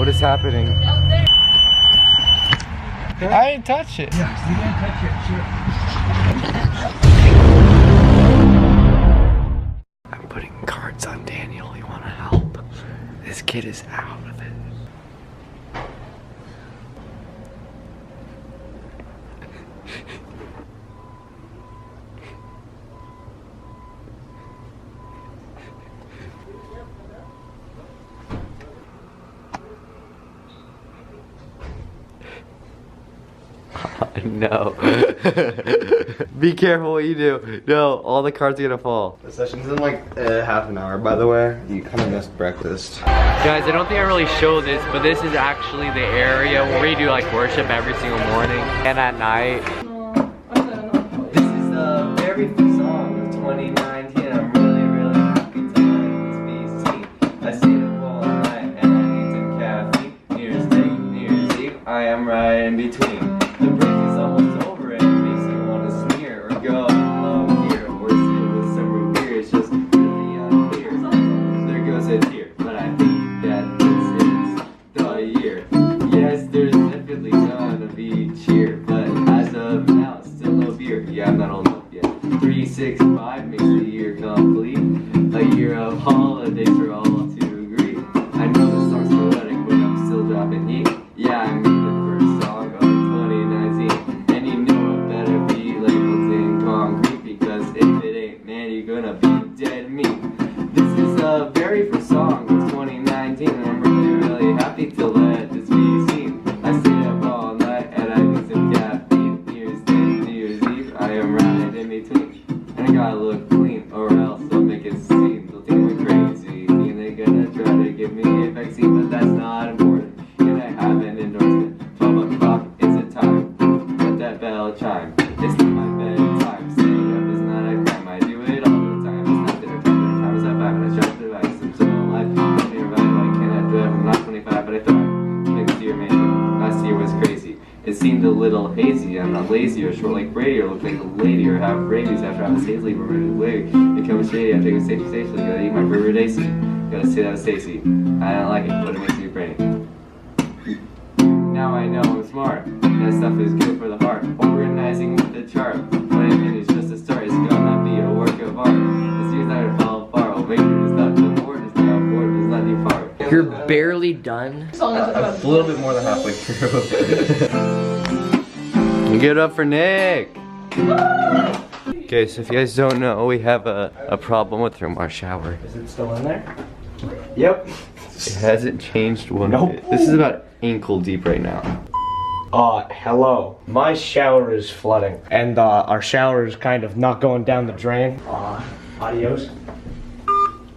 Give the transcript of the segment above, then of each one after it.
What is happening? I didn't touch it. Yeah, you didn't touch it. I'm putting cards on Daniel. You want to help? This kid is out of it. No. Be careful what you do. No, all the cards are gonna fall. The session's in like half an hour, by the way. You kind of missed breakfast. Guys, I don't think I really showed this, but this is actually the area where we do like worship every single morning and at night. This is the very first song of 2019. I'm really happy to let this be seen. I stayed up all night and I need some caffeine. New Year's Day, New Year's Eve, I am right in between. The break is almost over and it makes you want to sneer or go low here or sit with some root beer. It's just really unclear. There goes a tear, but I think that this is the year. Yes, there's definitely gonna be cheer, but as of now, it's still no beer. Yeah, I'm not old enough yet. 365 makes the year complete. A year of holidays for all to agree. I know the song's poetic, but I'm still dropping heat. Yeah, I made the first song of 2019, and you know it better be labeled in concrete, because if it ain't, man, you're gonna be dead meat. This is the very first song of 2019, and I'm really happy to let this be seen. I stayed up all night and I need some caffeine. New Year's Day, New Year's Eve, I am right in between. And I gotta look clean, or else they'll make it seem they'll think I'm crazy. Think they're gonna try to give me a vaccine, but that's not important. And I have an endorsement. 12 o'clock is the time. Let that bell chime. It's not my bedtime. Staying up is not a crime. I do it all the time. It's not dinner time. Dinner time is at 5 and I try to device. I'm still alive. I'm here right now. I cannot drive. I'm not 25, but I thrive. Next year, maybe. Last year was crazy. It seemed a little hazy. I'm not lazy or short like Brady or look like a lady or have rabies after I was Hazley. We're really wavy. Become shady. I'm taking safety safely. Gotta eat my favorite AC. Gotta say that was Stacy. I don't like it, but it makes me brainy. Now I know I'm smart. That stuff is good for the heart. Organizing with the chart. When I finish just a start, it's gonna be a work of art. This year's not gonna fall apart. Oh, wait, it's not too bored. It's not bored. It's not too far. You're barely done? A little bit more than halfway through. Give it up for Nick! Okay, so if you guys don't know, we have a problem with our shower. Is it still in there? Yep. It hasn't changed one Nope. bit. This is about ankle deep right now. Hello. My shower is flooding, and our shower is kind of not going down the drain. Adios.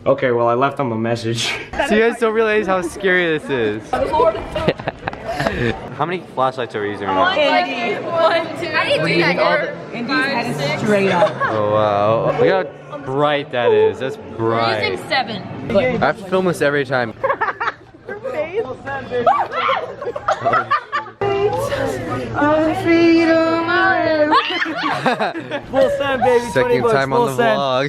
Okay, well, I left them a message. So you guys don't realize how scary this is. How many flashlights are we using right now? 1, 2, 3, 4, 5, 6. Straight up. Oh wow. Look how bright that is. That's bright. We're using 7. I have to film this every time. Full send, baby. Second time on the vlog.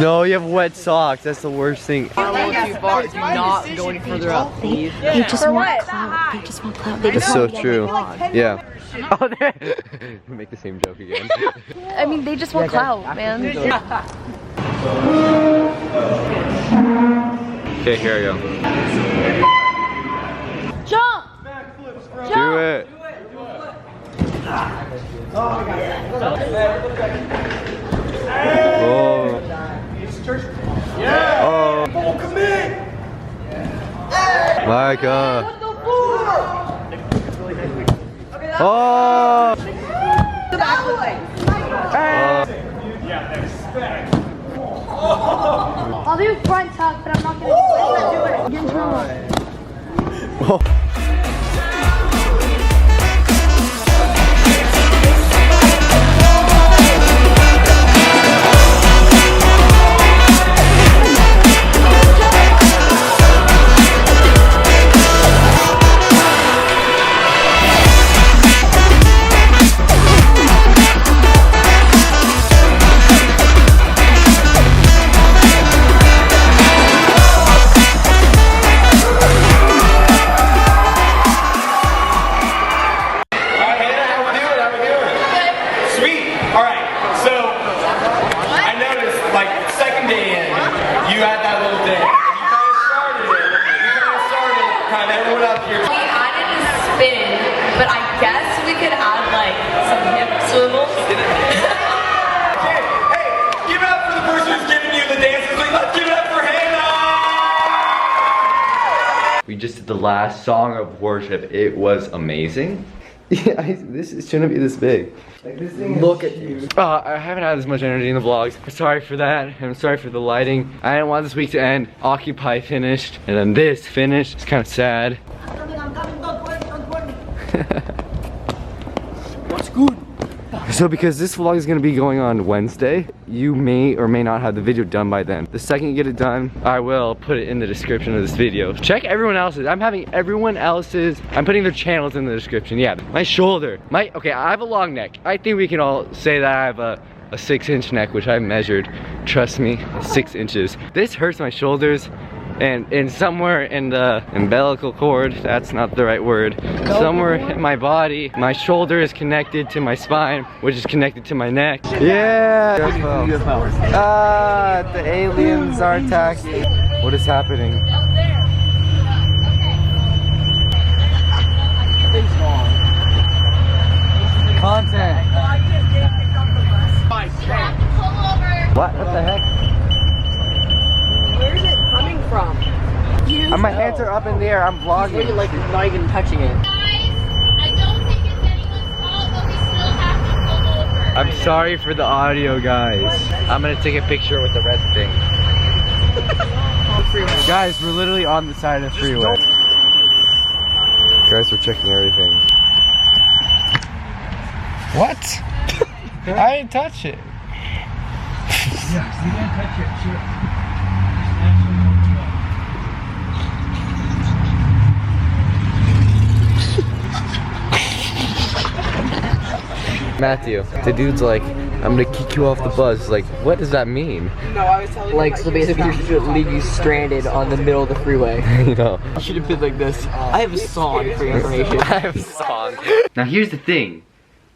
No, you have wet socks. That's the worst thing. Do not go any further up, please. They just want clout. They just want clout. They just It's so want true. vlog. Yeah. Make the same joke again. I mean, they just want clout, man. Okay, here I go. Jump! Do it. Oh. Oh. Come in! My God. Oh. I'll do front tuck, but I'm not gonna do it. Oh. We just did the last song of worship. It was amazing. Yeah, this shouldn't be this big. Like, this thing Look at you. I haven't had this much energy in the vlogs. I'm sorry for that. I'm sorry for the lighting. I didn't want this week to end. Occupy finished, and then this finished. It's kind of sad. What's good? So because this vlog is gonna be going on Wednesday, you may or may not have the video done by then. The second you get it done, I will put it in the description of this video. Check everyone else's. I'm having everyone else's. I'm putting their channels in the description. Yeah, my shoulder. Okay, I have a long neck. I think we can all say that I have a 6-inch neck, which I measured. Trust me, 6 inches. This hurts my shoulders. And somewhere in the umbilical cord, that's not the right word, somewhere in my body, my shoulder is connected to my spine, which is connected to my neck. Yeah! UFO. The aliens are attacking. What is happening? Content. What the heck? Where's it coming from? My hands are up in the air, I'm vlogging. You're like not even touching it. Guys, I don't think it's anyone's fault, but we still have to pull over. I'm sorry for the audio, guys. I'm gonna take a picture with the red thing. Guys, we're literally on the side of the freeway. Guys, we're checking everything. What? I didn't touch it. Yeah, you didn't touch it. Sure. Matthew, the dude's like, I'm gonna kick you off the bus. Like, what does that mean? No, I was telling you. Like, so basically, you're just leave you stranded on the middle of the freeway. You know. You should have been like this. I have a song for your information. I have a song. Now here's the thing.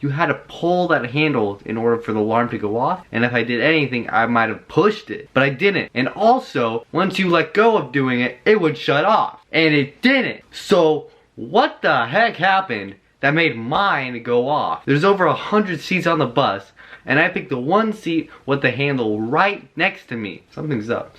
You had to pull that handle in order for the alarm to go off, and if I did anything, I might have pushed it, but I didn't. And also, once you let go of doing it, it would shut off, and it didn't. So, what the heck happened that made mine go off? There's over 100 seats on the bus, and I picked the one seat with the handle right next to me. Something's up.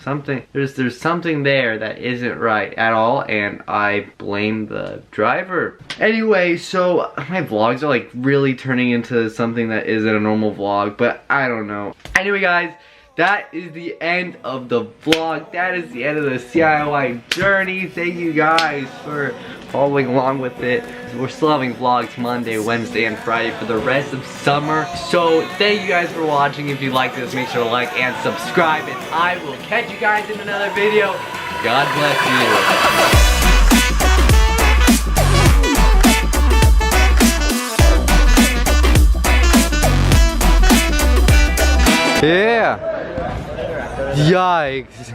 There's something there that isn't right at all, and I blame the driver. Anyway, so my vlogs are like really turning into something that isn't a normal vlog, but I don't know. Anyway, guys, that is the end of the vlog. That is the end of the CIY journey. Thank you guys for following along with it. We're still having vlogs Monday, Wednesday, and Friday for the rest of summer. So thank you guys for watching. If you like this, make sure to like and subscribe, and I will catch you guys in another video. God bless you. Yeah. Yikes.